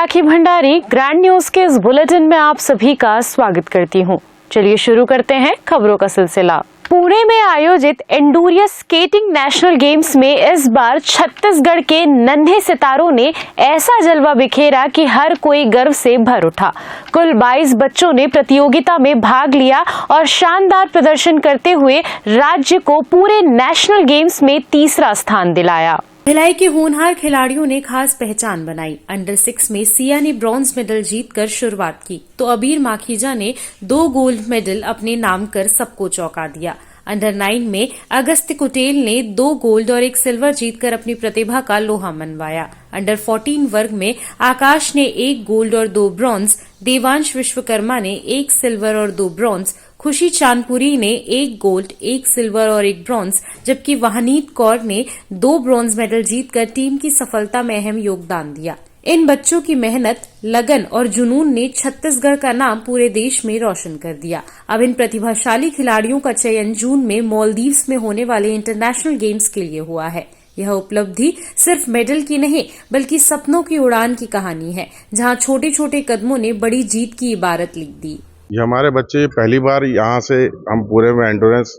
राखी Bhandari grand news के इस bulletin में आप सभी का स्वागत करती हूं। चलिए शुरू करते हैं खबरों का सिलसिला। पुणे में आयोजित एंडूरियस स्केटिंग नेशनल गेम्स में इस बार छत्तीसगढ़ के नन्हे सितारों ने ऐसा जलवा बिखेरा कि हर कोई गर्व से भर उठा। कुल 22 बच्चों ने प्रतियोगिता में भाग लिया और शानदार प्रदर्शन करते हुए राज्य को पूरे नेशनल गेम्स में तीसरा स्थान दिलाया। भिलाई के होनहार खिलाड़ियों ने खास पहचान बनाई। अंडर 6 में सिया ने ब्रॉन्ज मेडल जीतकर शुरुआत की तो अबीर माखीजा ने 2 गोल्ड मेडल अपने नाम कर सबको चौंका दिया। अंडर 9 में अगस्त्य कुटेल ने 2 गोल्ड और 1 सिल्वर जीतकर अपनी प्रतिभा का लोहा मनवाया। अंडर 14 वर्ग में आकाश ने 1 गोल्ड और 2 ब्रॉन्ज, देवांश विश्वकर्मा ने 1 सिल्वर और 2 ब्रॉन्ज, खुशी चांदपुरी ने 1 गोल्ड, 1 सिल्वर और 1 ब्रॉन्ज, जबकि वहनीत कौर ने 2 ब्रॉन्ज मेडल जीतकर टीम की सफलता में अहम योगदान दिया। इन बच्चों की मेहनत, लगन और जुनून ने छत्तीसगढ़ का नाम पूरे देश में रोशन कर दिया। अब इन प्रतिभाशाली खिलाड़ियों का चयन जून में मालदीव्स में होने वाले इंटरनेशनल गेम्स के लिए हुआ है। यह उपलब्धि सिर्फ मेडल की नहीं बल्कि सपनों की उड़ान की कहानी है, जहां छोटे छोटे कदमों ने बड़ी जीत की इबारत लिख दी। ये हमारे बच्चे पहली बार यहाँ से हम पूरे में एंडोरेंस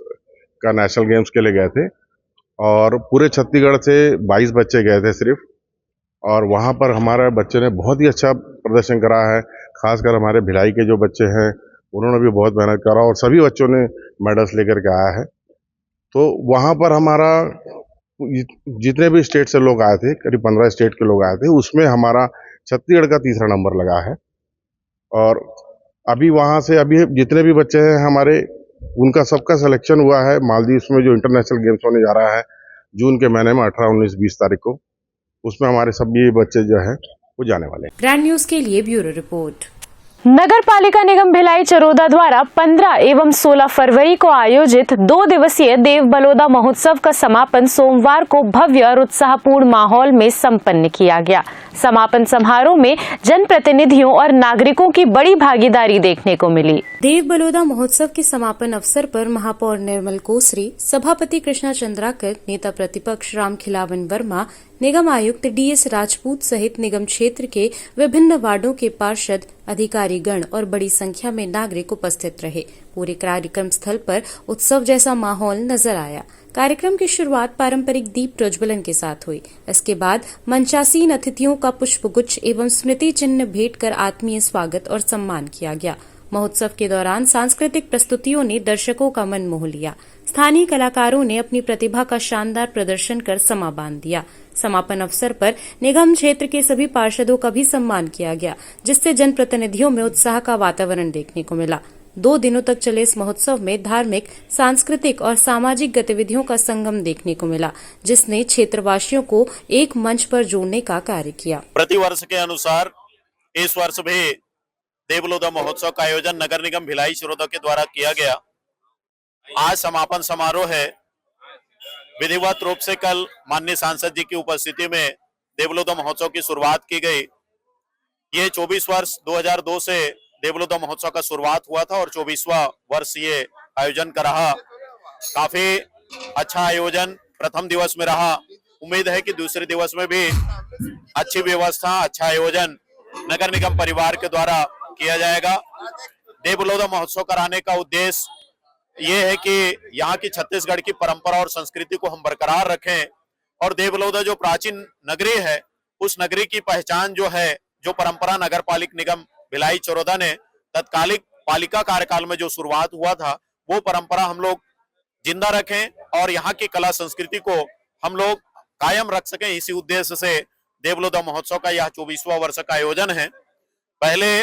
का नेशनल गेम्स के लिए गए थे और पूरे छत्तीसगढ़ से 22 बच्चे गए थे सिर्फ, और वहाँ पर हमारे बच्चे ने बहुत ही अच्छा प्रदर्शन करा है। खासकर हमारे भिलाई के जो बच्चे हैं उन्होंने भी बहुत मेहनत करा और सभी बच्चों ने मेडल्स लेकर के आया है। तो वहाँ पर हमारा जितने भी स्टेट से लोग आए थे, करीब 15 स्टेट के लोग आए थे, उसमें हमारा छत्तीसगढ़ का तीसरा नंबर लगा है। और अभी वहाँ से अभी जितने भी बच्चे हैं हमारे, उनका सबका सिलेक्शन हुआ है मालदीव्स में जो इंटरनेशनल गेम्स होने जा रहा है जून के महीने में 18, 19, 20 तारीख को। उसमें हमारे सभी बच्चे जो है वो जाने वाले हैं। ग्रैंड न्यूज के लिए ब्यूरो रिपोर्ट। नगर पालिका निगम भिलाई चरोदा द्वारा 15 एवं 16 फरवरी को आयोजित 2 दिवसीय देव बलोदा महोत्सव का समापन सोमवार को भव्य और उत्साहपूर्ण माहौल में संपन्न किया गया। समापन समारोह में जनप्रतिनिधियों और नागरिकों की बड़ी भागीदारी देखने को मिली। देव बलोदा महोत्सव के समापन अवसर पर महापौर निर्मल कोसरी, सभापति कृष्णा चंद्राकर, नेता प्रतिपक्ष राम खिलावन वर्मा, निगम आयुक्त DS राजपूत सहित निगम क्षेत्र के विभिन्न वार्डों के पार्षद, अधिकारी गण और बड़ी संख्या में नागरिक उपस्थित रहे। पूरे कार्यक्रम स्थल पर उत्सव जैसा माहौल नजर आया। कार्यक्रम की शुरुआत पारंपरिक दीप प्रज्वलन के साथ हुई। इसके बाद मंचासीन अतिथियों का पुष्पगुच्छ एवं स्मृति चिन्ह भेंट कर आत्मीय स्वागत और सम्मान किया गया। महोत्सव के दौरान सांस्कृतिक प्रस्तुतियों ने दर्शकों का मन मोह लिया। स्थानीय कलाकारों ने अपनी प्रतिभा का शानदार प्रदर्शन कर समा बांध दिया। समापन अवसर पर निगम क्षेत्र के सभी पार्षदों का भी सम्मान किया गया, जिससे जनप्रतिनिधियों में उत्साह का वातावरण देखने को मिला। 2 दिनों तक चले इस महोत्सव में धार्मिक, सांस्कृतिक और सामाजिक गतिविधियों का संगम देखने को मिला, जिसने क्षेत्रवासियों को एक मंच पर जोड़ने का कार्य किया। प्रतिवर्ष के अनुसार इस वर्ष भी देवबलोदा महोत्सव का आयोजन नगर निगम भिलाई चरोदा के द्वारा किया गया। आज समापन समारोह है। विधिवत रूप से कल माननीय सांसद जी की उपस्थिति में देवबलोदा महोत्सव की शुरुआत की गई। ये 24 वर्ष 2002 से देवबलोदा महोत्सव का शुरुआत हुआ था और 24वां वर्ष ये आयोजन का रहा। काफी अच्छा आयोजन प्रथम दिवस में रहा। उम्मीद है कि दूसरे दिवस में भी अच्छी व्यवस्था, अच्छा आयोजन नगर निगम परिवार के द्वारा किया जाएगा। देवबलोदा महोत्सव कराने का उद्देश्य ये है कि यहाँ की छत्तीसगढ़ की परंपरा और संस्कृति को हम बरकरार रखें और देवबलोदा जो प्राचीन नगरी है उस नगरी की पहचान जो है, जो परंपरा नगर पालिक निगम भिलाई चरोदा ने तत्कालिक पालिका कार्यकाल में जो शुरुआत हुआ था वो परंपरा हम लोग जिंदा रखें और यहाँ की कला संस्कृति को हम लोग कायम रख सकें। इसी उद्देश्य से देवबलोदा महोत्सव का यह 24वां वर्ष का आयोजन है। पहले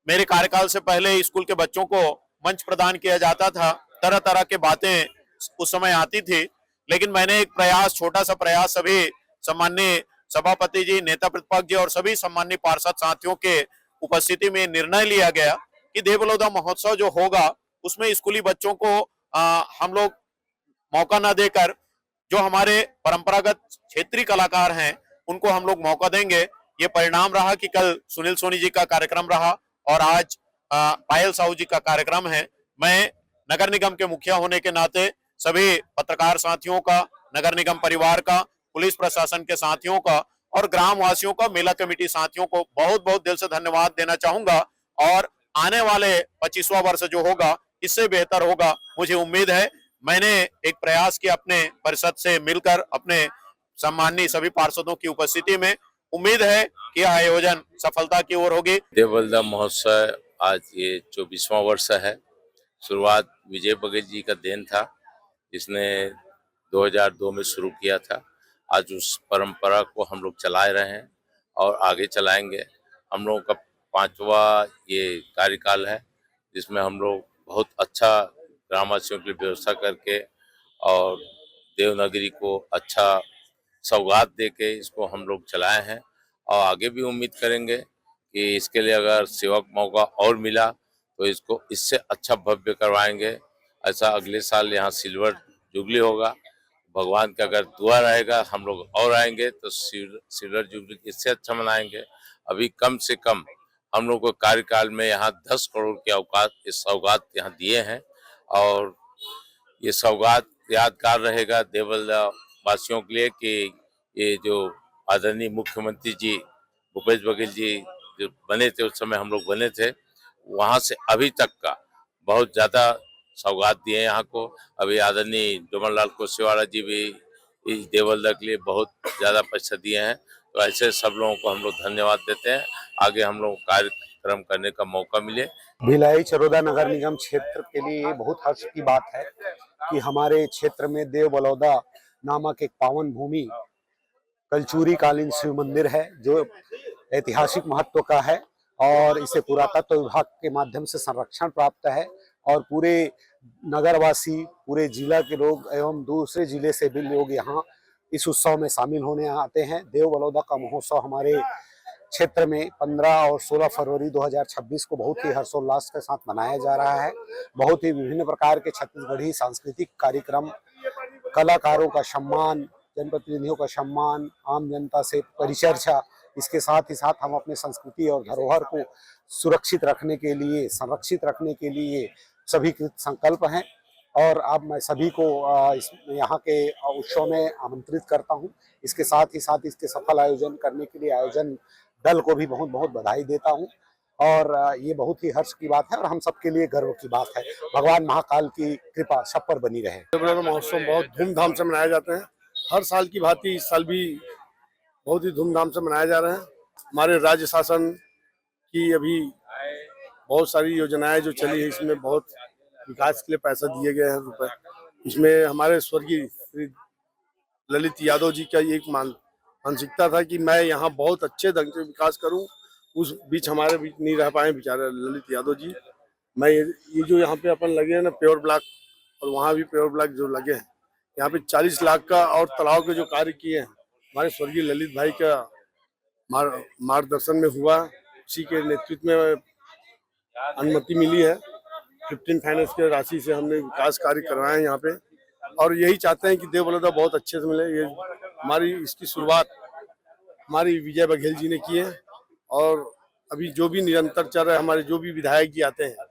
मेरे कार्यकाल से पहले स्कूल के बच्चों को मंच प्रदान किया जाता था, तरह तरह के बातें उस समय आती थी, लेकिन मैंने एक प्रयास, छोटा सा प्रयास सभी सम्माननीय सभापति जी, नेता प्रतिपक्ष जी और सभी सम्माननीय पार्षद साथियों के उपस्थिति में निर्णय लिया गया कि देवबलोदा महोत्सव जो होगा उसमें स्कूली बच्चों को हम लोग मौका न देकर जो हमारे परंपरागत क्षेत्रीय कलाकार हैं उनको हम लोग मौका देंगे। ये परिणाम रहा कि कल सुनील सोनी जी का कार्यक्रम रहा और आज पायल साहू जी का कार्यक्रम है। मैं नगर निगम के मुखिया होने के नाते सभी पत्रकार साथियों का, नगर निगम परिवार का, पुलिस प्रशासन के साथियों का और ग्राम वासियों को, मेला कमेटी साथियों को बहुत बहुत दिल से धन्यवाद देना चाहूंगा। और आने वाले 25वां वर्ष जो होगा इससे बेहतर होगा, मुझे उम्मीद है। मैंने एक प्रयास किया अपने परिषद से मिलकर, अपने सम्माननीय सभी पार्षदों की उपस्थिति में। उम्मीद है कि आयोजन सफलता की ओर होगी। देवबलदा महोत्सव आज ये 24वां वर्ष है। शुरुआत विजय बघेल जी का देन था, जिसने 2002 में शुरू किया था। आज उस परंपरा को हम लोग चला रहे हैं और आगे चलाएंगे। हम लोगों का 5वां ये कार्यकाल है, जिसमें हम लोग बहुत अच्छा ग्रामवासियों की व्यवस्था करके और देवनागरी को अच्छा सौगात दे के इसको हम लोग चलाए हैं। और आगे भी उम्मीद करेंगे कि इसके लिए अगर सेवा का मौका और मिला तो इसको इससे अच्छा भव्य करवाएंगे। ऐसा अगले साल यहाँ सिल्वर जुबली होगा। भगवान का अगर दुआ रहेगा हम लोग और आएंगे तो सिल्वर जुबली इससे अच्छा मनाएंगे। अभी कम से कम हम लोग को कार्यकाल में यहाँ 10 करोड़ के औकात इस सौगात यहाँ दिए हैं और ये सौगात यादगार रहेगा देवबलदा वासियों के लिए कि ये जो आदरणीय मुख्यमंत्री जी भूपेश बघेल जी जो बने थे, उस समय हम लोग बने थे, वहाँ से अभी तक का बहुत ज़्यादा सौगात दिए हैं यहाँ को। अभी आदरणीय डोमन लाल कोसेवाड़ा जी भी इस देवबलदा के लिए बहुत ज़्यादा पैसा दिए हैं। तो ऐसे सब लोगों को हम लोग धन्यवाद देते हैं। आगे हम लोग कार्यक्रम करने का मौका मिले। भिलाई चरोदा नगर निगम क्षेत्र के लिए ये बहुत हर्ष की बात है कि हमारे क्षेत्र में देवबलौदा नामक एक पावन भूमि कलचूरी कालीन शिव मंदिर है, जो ऐतिहासिक महत्व का है और इसे पुरातत्व विभाग के माध्यम से संरक्षण प्राप्त है। और पूरे नगरवासी, पूरे जिला के लोग एवं दूसरे जिले से भी लोग यहाँ इस उत्सव में शामिल होने आते हैं। देवबलौदा का महोत्सव हमारे क्षेत्र में 15 और 16 फरवरी 2026 को बहुत ही हर्षोल्लास के साथ मनाया जा रहा है। बहुत ही विभिन्न प्रकार के छत्तीसगढ़ी सांस्कृतिक कार्यक्रम, कलाकारों का सम्मान, जनप्रतिनिधियों का सम्मान, आम जनता से परिचर्चा, इसके साथ ही साथ हम अपने संस्कृति और धरोहर को सुरक्षित रखने के लिए, संरक्षित रखने के लिए सभी कृत संकल्प हैं। और अब मैं सभी को यहाँ के उत्सव में आमंत्रित करता हूँ। इसके साथ ही साथ इसके सफल आयोजन करने के लिए आयोजन दल को भी बहुत बहुत बधाई देता हूँ। और ये बहुत ही हर्ष की बात है और हम सबके लिए गर्व की बात है। भगवान महाकाल की कृपा सब पर बनी रहे। देवबलौदा महोत्सव बहुत धूमधाम से मनाए जाते हैं। हर साल की भांति इस साल भी बहुत ही धूमधाम से मनाया जा रहे हैं। हमारे राज्य शासन की अभी बहुत सारी योजनाएं जो चली है, इसमें बहुत विकास के लिए पैसा दिए गए हैं रुपए। इसमें हमारे स्वर्गीय श्री ललित यादव जी का एक मानसिकता था कि मैं यहाँ बहुत अच्छे ढंग से विकास करूँ। उस बीच हमारे बीच नहीं रह पाए बेचारे ललित यादव जी। मैं ये जो यहाँ पे अपन लगे हैं ना पेवर ब्लॉक, और वहाँ भी पेवर ब्लॉक जो लगे हैं, यहाँ पे 40 लाख का और तालाब के जो कार्य किए हैं हमारे स्वर्गीय ललित भाई का मार्गदर्शन में हुआ। उसी के नेतृत्व में अनुमति मिली है। 15 फाइनेंस के राशि से हमने विकास कार्य करवाए हैं यहाँ पे, और यही चाहते हैं कि देवबलौदा बहुत अच्छे से मिले। ये हमारी इसकी शुरुआत हमारी विजय बघेल जी ने की है और अभी जो भी निरंतर चल रहे हमारे जो भी विधायक जी आते हैं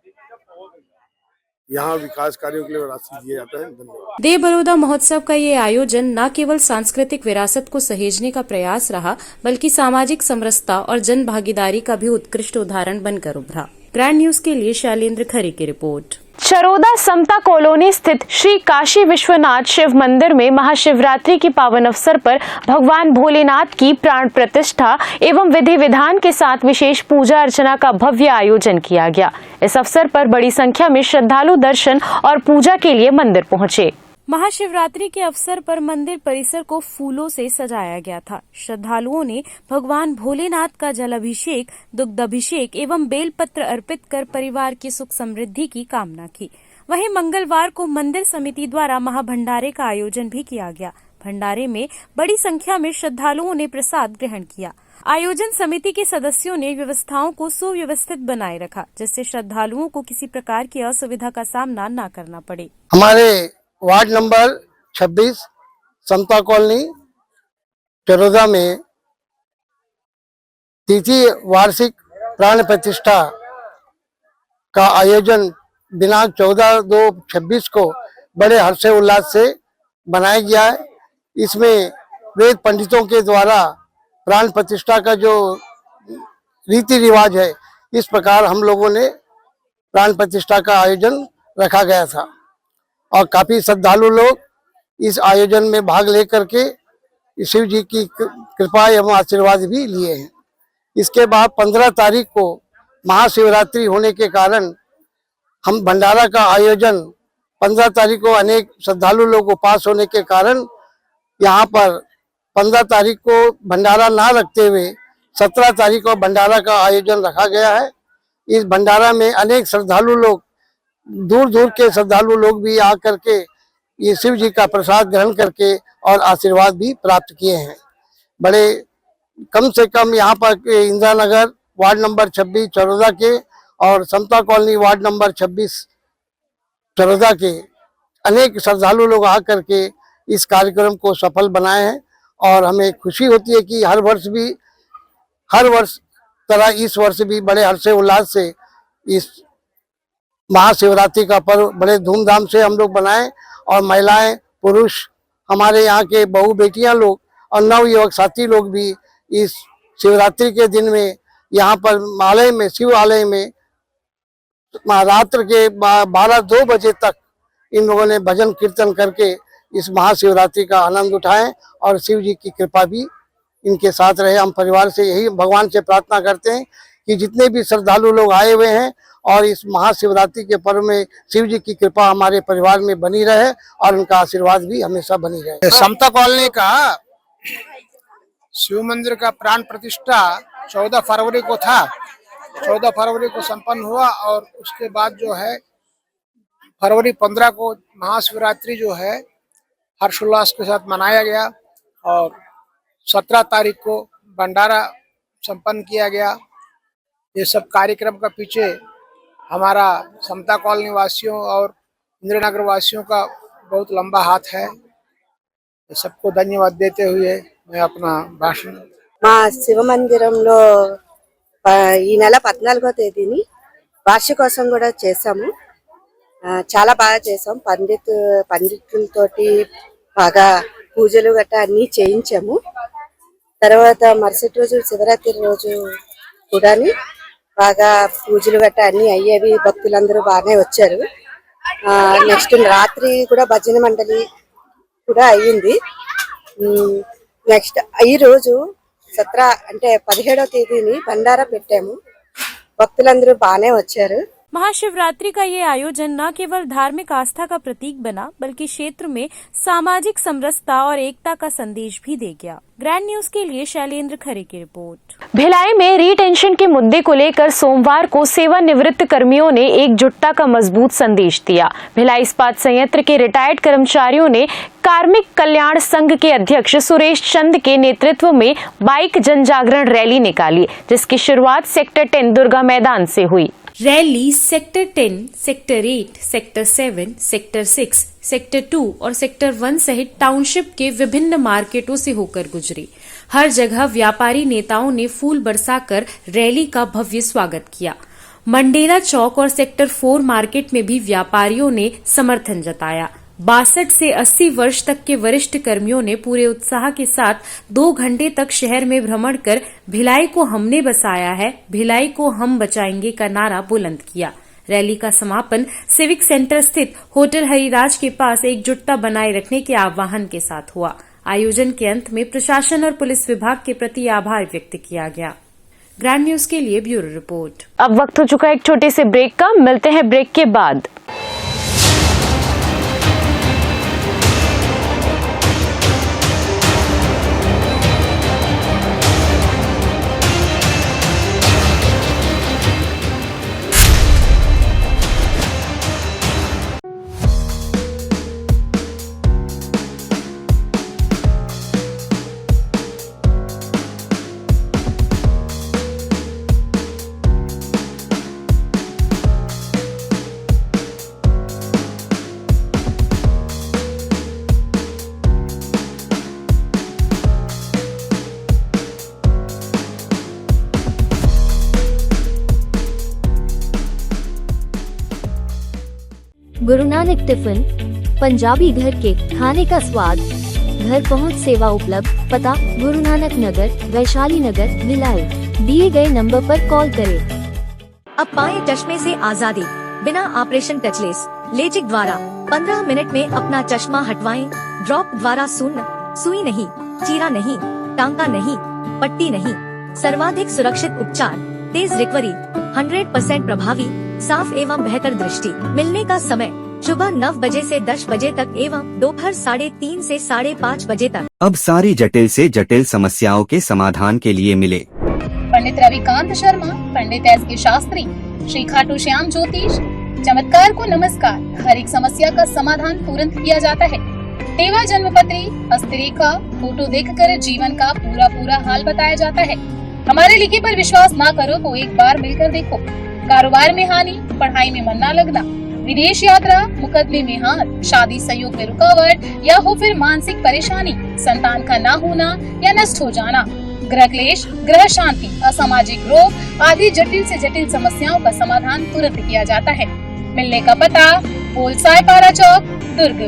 यहाँ विकास कार्यों के लिए राशि दिए जाते हैं। धन्यवाद। देवबलौदा महोत्सव का ये आयोजन न केवल सांस्कृतिक विरासत को सहेजने का प्रयास रहा, बल्कि सामाजिक समरसता और जन भागीदारी का भी उत्कृष्ट उदाहरण बनकर उभरा। ग्रैंड न्यूज के लिए शैलेंद्र खरे की रिपोर्ट। चरोदा समता कॉलोनी स्थित श्री काशी विश्वनाथ शिव मंदिर में महाशिवरात्रि के पावन अवसर पर भगवान भोलेनाथ की प्राण प्रतिष्ठा एवं विधि विधान के साथ विशेष पूजा अर्चना का भव्य आयोजन किया गया। इस अवसर पर बड़ी संख्या में श्रद्धालु दर्शन और पूजा के लिए मंदिर पहुंचे। महाशिवरात्रि के अवसर पर मंदिर परिसर को फूलों से सजाया गया था। श्रद्धालुओं ने भगवान भोलेनाथ का जलाभिषेक, दुग्धाभिषेक एवं बेलपत्र अर्पित कर परिवार की सुख समृद्धि की कामना की। वहीं मंगलवार को मंदिर समिति द्वारा महाभंडारे का आयोजन भी किया गया। भंडारे में बड़ी संख्या में श्रद्धालुओं ने प्रसाद ग्रहण किया। आयोजन समिति के सदस्यों ने व्यवस्थाओं को सुव्यवस्थित बनाए रखा, जिससे श्रद्धालुओं को किसी प्रकार की असुविधा का सामना न करना पड़े। हमारे वार्ड नंबर 26 समता कॉलोनी चरोदा में तीसरी वार्षिक प्राण प्रतिष्ठा का आयोजन दिनांक 14/2/26 को बड़े हर्षोल्लास से बनाया गया है। इसमें वेद पंडितों के द्वारा प्राण प्रतिष्ठा का जो रीति रिवाज है, इस प्रकार हम लोगों ने प्राण प्रतिष्ठा का आयोजन रखा गया था और काफी श्रद्धालु लोग इस आयोजन में भाग लेकर के शिव जी की कृपा एवं आशीर्वाद भी लिए हैं। इसके बाद 15 तारीख को महाशिवरात्रि होने के कारण हम भंडारा का आयोजन 15 तारीख को अनेक श्रद्धालु लोग उपवास होने के कारण यहाँ पर 15 तारीख को भंडारा ना रखते हुए 17 तारीख को भंडारा का आयोजन रखा गया है। इस भंडारा में अनेक श्रद्धालु लोग, दूर दूर के श्रद्धालु लोग भी आकर के ये शिव जी का प्रसाद ग्रहण करके और आशीर्वाद भी प्राप्त किए हैं। बड़े कम से कम यहाँ पर इंदिरा नगर वार्ड नंबर 26 चरौदा के और समता कॉलोनी वार्ड नंबर 26 चरौदा के अनेक श्रद्धालु लोग आकर के इस कार्यक्रम को सफल बनाए हैं और हमें खुशी होती है कि हर वर्ष तरह इस वर्ष भी बड़े हर्षोल्लास से इस महाशिवरात्रि का पर्व बड़े धूमधाम से हम लोग बनाएं और महिलाएं, पुरुष, हमारे यहाँ के बहू बेटियां लोग और नवयुवक साथी लोग भी इस शिवरात्रि के दिन में यहाँ पर शिव आलय में रात्र के 12-2 बजे तक इन लोगों ने भजन कीर्तन करके इस महाशिवरात्रि का आनंद उठाएं और शिव जी की कृपा भी इनके साथ रहे। हम परिवार से यही भगवान से प्रार्थना करते हैं कि जितने भी श्रद्धालु लोग आए हुए हैं और इस महाशिवरात्रि के पर्व में शिव जी की कृपा हमारे परिवार में बनी रहे और उनका आशीर्वाद भी हमेशा बनी रहे। समता कॉलोनी का शिव मंदिर का प्राण प्रतिष्ठा 14 फरवरी को था। 14 फरवरी को संपन्न हुआ और उसके बाद जो है फरवरी 15 को महाशिवरात्रि जो है हर्षोल्लास के साथ मनाया गया और 17 तारीख को भंडारा संपन्न किया गया। ये सब कार्यक्रम का पीछे हमारा समता कॉलोनी वासियों और इंदिरा नगर वासियों का बहुत लंबा हाथ है। सबको धन्यवाद देते हुए मैं अपना भाषण మా శివ మందిరంలో ఈ నెల 14వ తేదీని వార్షికోత్సవం కూడా చేశాము. చాలా బాగా చేసాం. పండితులతోటి బాగా పూజలు గట్రా అన్ని చేయించాము. తర్వాత మరుసటి రోజు శివరాత్రి రోజు కూడా బాగా పూజలు గట్రా అన్ని అయ్యేవి. భక్తులందరూ బాగానే వచ్చారు. నెక్స్ట్ రాత్రి కూడా భజన మండలి కూడా అయ్యింది. నెక్స్ట్ ఈ రోజు 17వ తేదీని బండారా పెట్టాము. భక్తులందరూ బాగానే వచ్చారు. महाशिवरात्रि का ये आयोजन न केवल धार्मिक आस्था का प्रतीक बना बल्कि क्षेत्र में सामाजिक समरसता और एकता का संदेश भी दे गया। ग्रैंड न्यूज के लिए शैलेंद्र खरे की रिपोर्ट। भिलाई में रीटेंशन के मुद्दे को लेकर सोमवार को सेवानिवृत्त कर्मियों ने एकजुटता का मजबूत संदेश दिया। भिलाई इस्पात संयंत्र के रिटायर्ड कर्मचारियों ने कार्मिक कल्याण संघ के अध्यक्ष सुरेश चंद के नेतृत्व में बाइक जन जागरण रैली निकाली, जिसकी शुरुआत सेक्टर 10 दुर्गा मैदान से हुई। Rally sector 10, sector 8, sector 7, sector 6, sector 2 और सेक्टर 1 सहित टाउनशिप के विभिन्न मार्केटों से होकर गुजरी। हर जगह व्यापारी नेताओं ने फूल बरसाकर रैली का भव्य स्वागत किया। मंडेला चौक और सेक्टर 4 मार्केट में भी व्यापारियों ने समर्थन जताया। 62 से 80 वर्ष तक के वरिष्ठ कर्मियों ने पूरे उत्साह के साथ 2 घंटे तक शहर में भ्रमण कर भिलाई को हमने बसाया है, भिलाई को हम बचाएंगे का नारा बुलंद किया। रैली का समापन सिविक सेंटर स्थित होटल हरिराज के पास एकजुटता बनाए रखने के आह्वान के साथ हुआ। आयोजन के अंत में प्रशासन और पुलिस विभाग के प्रति आभार व्यक्त किया गया। ग्रैंड न्यूज के लिए ब्यूरो रिपोर्ट। अब वक्त हो चुका है एक छोटे से ब्रेक का, मिलते हैं ब्रेक के बाद। गुरु नानक टिफिन, पंजाबी घर के खाने का स्वाद। घर पहुंच सेवा उपलब्ध। पता गुरु नानक नगर, वैशाली नगर, भिलाई। दिए गए नंबर पर कॉल करें। अब पाएं चश्मे से आजादी बिना ऑपरेशन टचलेस लेजिक द्वारा 15 मिनट में अपना चश्मा हटवाएं। ड्रॉप द्वारा शून्य, सुई नहीं, चीरा नहीं, टांका नहीं, पट्टी नहीं, सर्वाधिक सुरक्षित उपचार, तेज रिकवरी, 100% प्रभावी, साफ एवं बेहतर दृष्टि। मिलने का समय सुबह 9 बजे से 10 बजे तक एवं दोपहर 3:30 से 5:30 बजे तक। अब सारी जटिल से जटिल समस्याओं के समाधान के लिए मिले पंडित रविकांत शर्मा, पंडित एस के शास्त्री, श्री खाटू श्याम ज्योतिष। चमत्कार को नमस्कार। हर एक समस्या का समाधान तुरंत किया जाता है। टेवा जन्मपत्री, हस्तरेखा, फोटो देखकर जीवन का पूरा हाल बताया जाता है। हमारे लिखे पर विश्वास ना करो तो एक बार मिलकर देखो। कारोबार में हानि, पढ़ाई में मन न लगना, विदेश यात्रा, मुकदमे में हार, शादी संयोग में रुकावट या हो फिर मानसिक परेशानी, संतान का ना होना या नष्ट हो जाना, ग्रह क्लेश, ग्रह शांति, असामाजिक रोग आदि जटिल से जटिल समस्याओं का समाधान तुरंत किया जाता है। मिलने का पता बोलसाय पारा चौक, दुर्ग।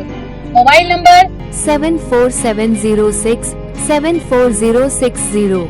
Mobile number 74706 74060।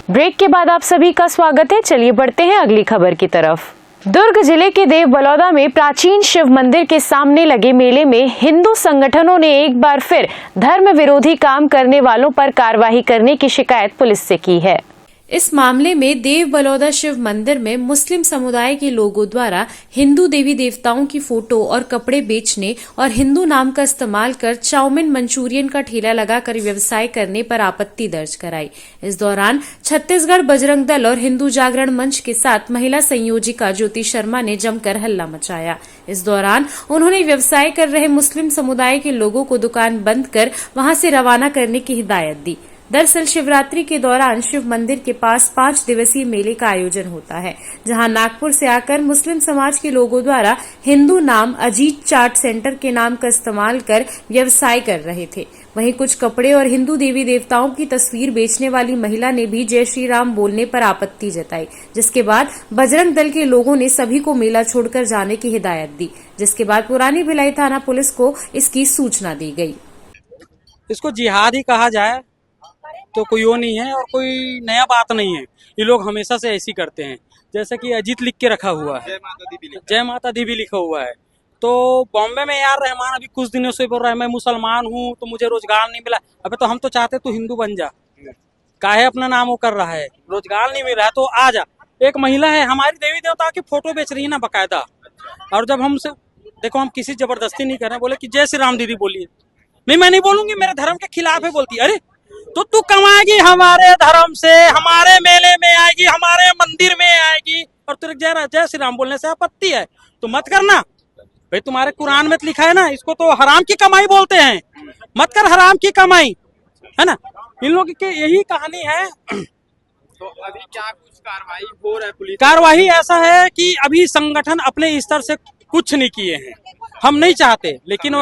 ब्रेक के बाद आप सभी का स्वागत है। चलिए बढ़ते हैं अगली खबर की तरफ। दुर्ग जिले के देव बलौदा में प्राचीन शिव मंदिर के सामने लगे मेले में हिंदू संगठनों ने एक बार फिर धर्म विरोधी काम करने वालों पर कार्रवाई करने की शिकायत पुलिस से की है। इस मामले में देव बलौदा शिव मंदिर में मुस्लिम समुदाय के लोगों द्वारा हिंदू देवी देवताओं की फोटो और कपड़े बेचने और हिंदू नाम का इस्तेमाल कर चाउमीन मंचूरियन का ठेला लगाकर व्यवसाय करने पर आपत्ति दर्ज कराई। इस दौरान छत्तीसगढ़ बजरंग दल और हिंदू जागरण मंच के साथ महिला संयोजिका ज्योति शर्मा ने जमकर हल्ला मचाया। इस दौरान उन्होंने व्यवसाय कर रहे मुस्लिम समुदाय के लोगों को दुकान बंद कर वहां से रवाना करने की हिदायत दी। दरअसल शिवरात्रि के दौरान शिव मंदिर के पास 5 दिवसीय मेले का आयोजन होता है, जहां नागपुर से आकर मुस्लिम समाज के लोगों द्वारा हिंदू नाम अजीत चाट सेंटर के नाम का इस्तेमाल कर व्यवसाय कर रहे थे। वहीं कुछ कपड़े और हिंदू देवी देवताओं की तस्वीर बेचने वाली महिला ने भी जय श्री राम बोलने पर आपत्ति जताई, जिसके बाद बजरंग दल के लोगों ने सभी को मेला छोड़कर जाने की हिदायत दी, जिसके बाद पुरानी भिलाई थाना पुलिस को इसकी सूचना दी गई। इसको जिहाद ही कहा जाए तो कोई वो नहीं है और कोई नया बात नहीं है। ये लोग हमेशा से ऐसी करते हैं। जैसे कि अजीत लिख के रखा हुआ है, जय माता दी भी लिखा हुआ है। तो बॉम्बे में यार रहमान अभी कुछ दिनों से बोल रहा है मैं मुसलमान हूँ तो मुझे रोजगार नहीं मिला। अबे तो हम तो चाहते तू हिंदू बन जा, काहे अपना नाम वो कर रहा है, रोजगार नहीं मिल रहा है तो आ जा। एक महिला है हमारी देवी देवता की फोटो बेच रही है ना बकायदा, और जब हमसे देखो हम किसी जबरदस्ती नहीं कर रहे, बोले कि जय श्री राम दीदी बोलिए, मैं नहीं बोलूंगी, मेरे धर्म के खिलाफ है। बोलती अरे तो तू कमाएगी हमारे धर्म से, हमारे मेले में आएगी, हमारे मंदिर में आएगी और तुझे जय श्री राम बोलने से आपत्ति है तो मत करना भाई। तुम्हारे कुरान में लिखा है ना, इसको तो हराम की कमाई बोलते हैं, मत कर हराम की कमाई, है ना। इन लोगों की यही कहानी है। तो अभी क्या कुछ कार्रवाई हो रहा है पुलिस? कार्रवाई ऐसा है कि अभी संगठन अपने स्तर से कुछ नहीं किए हैं, हम नहीं चाहते, लेकिन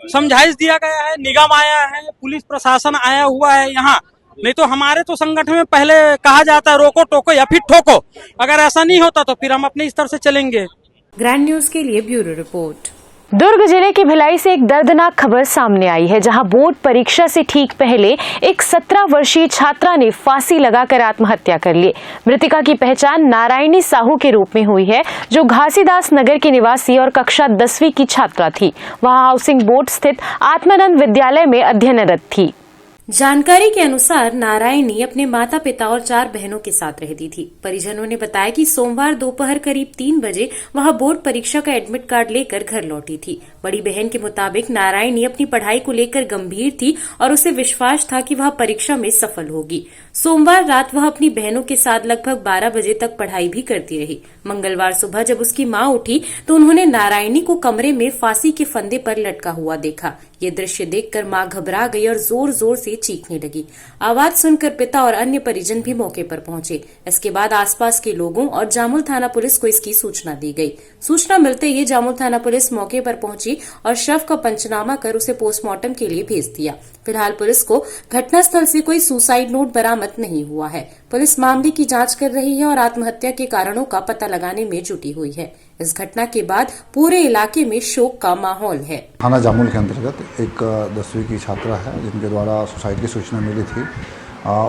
समझाइश दिया गया है, निगम आया है, पुलिस प्रशासन आया हुआ है यहाँ। नहीं तो हमारे तो संगठन में पहले कहा जाता है रोको टोको या फिर ठोको, अगर ऐसा नहीं होता तो फिर हम अपने स्तर से चलेंगे। ग्रैंड न्यूज के लिए ब्यूरो रिपोर्ट। दुर्ग जिले की भिलाई से एक दर्दनाक खबर सामने आई है, जहां बोर्ड परीक्षा से ठीक पहले एक 17 वर्षीय छात्रा ने फांसी लगाकर आत्महत्या कर ली। मृतिका की पहचान नारायणी साहू के रूप में हुई है, जो घासीदास नगर की निवासी और कक्षा 10वीं की छात्रा थी। वह हाउसिंग बोर्ड स्थित आत्मानंद विद्यालय में अध्ययनरत थी। जानकारी के अनुसार नारायणी अपने माता पिता और 4 बहनों के साथ रहती थी। परिजनों ने बताया कि सोमवार दोपहर करीब 3 बजे वह बोर्ड परीक्षा का एडमिट कार्ड लेकर घर लौटी थी। बड़ी बहन के मुताबिक नारायणी अपनी पढ़ाई को लेकर गंभीर थी और उसे विश्वास था कि वह परीक्षा में सफल होगी। सोमवार रात वह अपनी बहनों के साथ लगभग 12 बजे तक पढ़ाई भी करती रही। मंगलवार सुबह जब उसकी मां उठी तो उन्होंने नारायणी को कमरे में फांसी के फंदे पर लटका हुआ देखा। ये दृश्य देखकर मां घबरा गई और जोर जोर से से चीखने लगी। आवाज सुनकर पिता और अन्य परिजन भी मौके पर पहुंचे। इसके बाद आसपास के लोगों और जामुल थाना पुलिस को इसकी सूचना दी गई। सूचना मिलते ही जामुल थाना पुलिस मौके पर पहुंची और शव का पंचनामा कर उसे पोस्टमार्टम के लिए भेज दिया। फिलहाल पुलिस को घटनास्थल से कोई सुसाइड नोट बरामद नहीं हुआ है। पुलिस मामले की जांच कर रही है और आत्महत्या के कारणों का पता लगाने में जुटी हुई है। इस घटना के बाद पूरे इलाके में शोक का माहौल है। थाना जामुल के अंतर्गत एक 10वीं की छात्रा है जिनके द्वारा सुसाइड की सूचना मिली थी।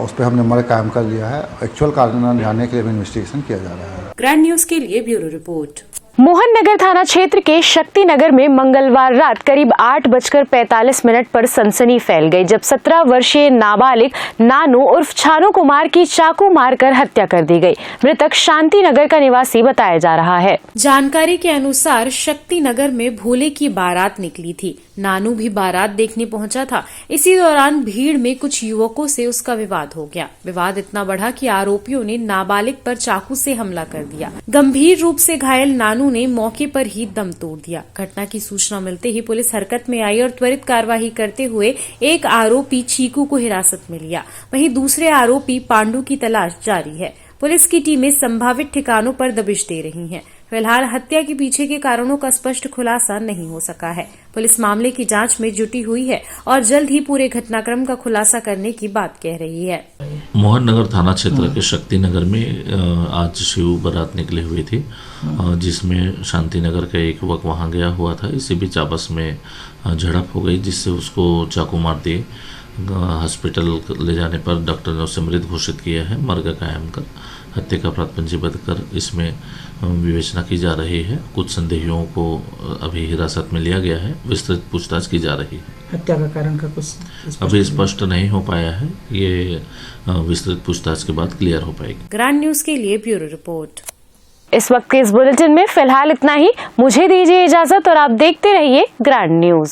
उस पर हमने मर्ग कायम कर लिया है। एक्चुअल कारण जानने के लिए इन्वेस्टिगेशन किया जा रहा है। ग्रैंड न्यूज के लिए ब्यूरो रिपोर्ट। मोहन नगर थाना क्षेत्र के शक्ति नगर में मंगलवार रात करीब 8:45 पर सनसनी फैल गई जब 17 वर्षीय नाबालिग नानू उर्फ छानू कुमार की चाकू मारकर हत्या कर दी गई। मृतक शांति नगर का निवासी बताया जा रहा है। जानकारी के अनुसार शक्ति नगर में भोले की बारात निकली थी। नानू भी बारात देखने पहुंचा था। इसी दौरान भीड़ में कुछ युवकों से उसका विवाद हो गया। विवाद इतना बढ़ा कि आरोपियों ने नाबालिग पर चाकू से हमला कर दिया। गंभीर रूप से घायल नानू ने मौके पर ही दम तोड़ दिया। घटना की सूचना मिलते ही पुलिस हरकत में आई और त्वरित कार्रवाई करते हुए एक आरोपी चीकू को हिरासत में लिया। वहीं दूसरे आरोपी पांडू की तलाश जारी है। पुलिस की टीमें संभावित ठिकानों पर दबिश दे रही हैं। फिलहाल हत्या के पीछे के कारणों का स्पष्ट खुलासा नहीं हो सका है। पुलिस मामले की जांच में जुटी हुई है और जल्द ही पूरे घटनाक्रम का खुलासा करने की बात कह रही है। मोहन नगर थाना क्षेत्र के शक्ति नगर में आज शिव बारात निकली हुई थी जिसमें शांति नगर का एक युवक वहां गया हुआ था। इसी बीच आपस में झड़प हो गई जिससे उसको चाकू मार दिए। हॉस्पिटल ले जाने पर डॉक्टर ने उसे मृत घोषित किया है। मर्ग कायम कर हत्या का अपराध पंजीबद्ध कर इसमें विवेचना की जा रही है। कुछ संदेहियों को अभी हिरासत में लिया गया है। विस्तृत पूछताछ की जा रही है। हत्या का कारण का कुछ अभी स्पष्ट नहीं हो पाया है। ये विस्तृत पूछताछ के बाद क्लियर हो पाएगी। ग्रैंड न्यूज के लिए ब्यूरो रिपोर्ट। इस वक्त के इस बुलेटिन में फिलहाल इतना ही। मुझे दीजिए इजाजत और आप देखते रहिए ग्रैंड न्यूज।